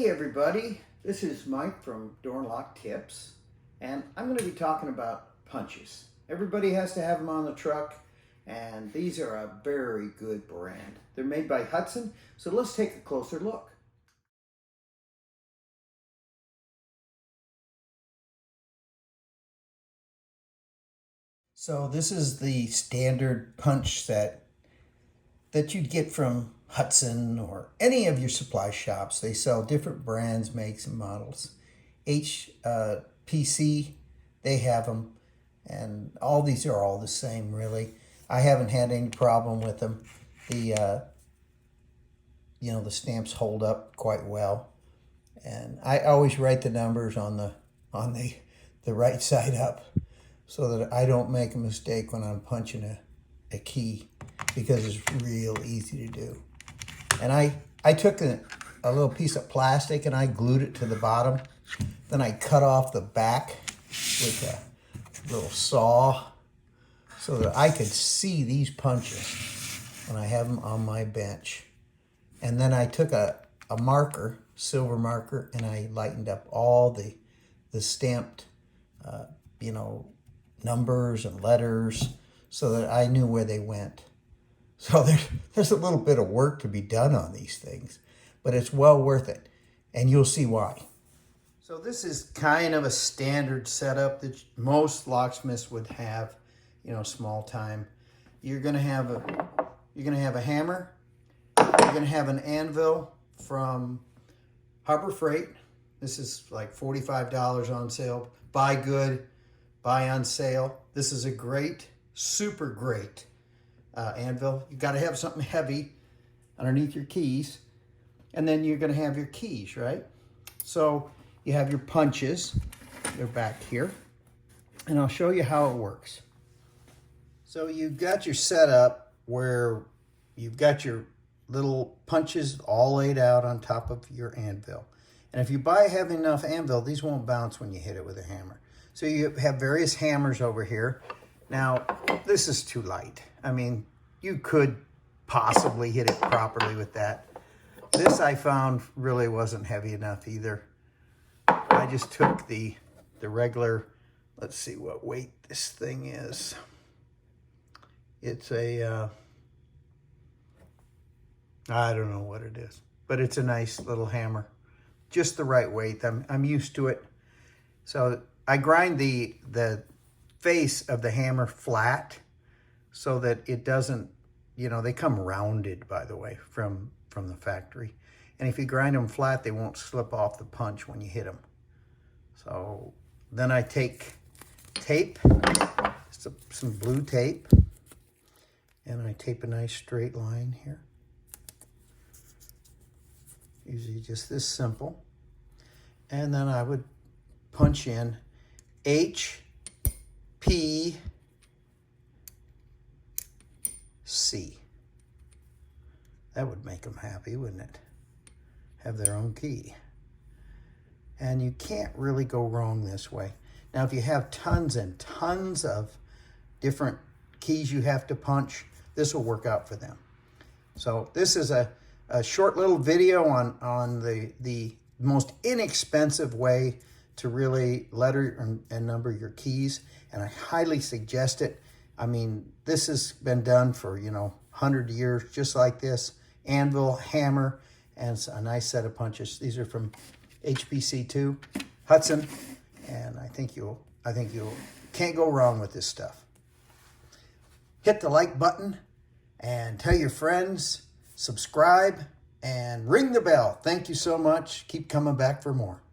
Hey everybody, this is Mike from Door and Lock Tips, and I'm going to be talking about punches. Everybody has to have them on the truck, and these are a very good brand. They're made by Hudson, so let's take a closer look. So this is the standard punch set that you'd get from Hudson or any of your supply shops. They sell different brands, makes, and models. HPC, they have them, and all these are all the same, really. I haven't had any problem with them. The stamps hold up quite well, and I always write the numbers on the right side up so that I don't make a mistake when I'm punching a key, because it's real easy to do. And I took a little piece of plastic and I glued it to the bottom. Then I cut off the back with a little saw so that I could see these punches when I have them on my bench. And then I took a marker, silver marker, and I lightened up all the stamped, numbers and letters so that I knew where they went. So there's a little bit of work to be done on these things, but it's well worth it, and you'll see why. So this is kind of a standard setup that most locksmiths would have, small time. You're gonna have a hammer. You're gonna have an anvil from Harbor Freight. This is like $45 on sale. Buy good, buy on sale. This is a great, super great anvil. You've got to have something heavy underneath your keys, and then you're going to have your keys, right? So you have your punches. They're back here, and I'll show you how it works. So you've got your setup where you've got your little punches all laid out on top of your anvil. And if you buy a heavy enough anvil, these won't bounce when you hit it with a hammer. So you have various hammers over here. Now, this is too light. I mean, you could possibly hit it properly with that. This I found really wasn't heavy enough either. I just took the regular, let's see what weight this thing is. It's a, I don't know what it is, but it's a nice little hammer. Just the right weight. I'm used to it. So I grind the face of the hammer flat so that it doesn't, they come rounded, by the way, from the factory. And if you grind them flat, they won't slip off the punch when you hit them. So then I take tape, some blue tape, and I tape a nice straight line here. Usually just this simple. And then I would punch in HPC. That would make them happy, wouldn't it? Have their own key. And you can't really go wrong this way. Now, if you have tons and tons of different keys you have to punch, this will work out for them. So this is a short little video on the most inexpensive way to really letter and number your keys, and I highly suggest it. I mean, this has been done for 100 years, just like this. Anvil, hammer, and a nice set of punches. These are from HPC2, Hudson, and I think you can't go wrong with this stuff. Hit the like button and tell your friends, subscribe, and ring the bell. Thank you so much. Keep coming back for more.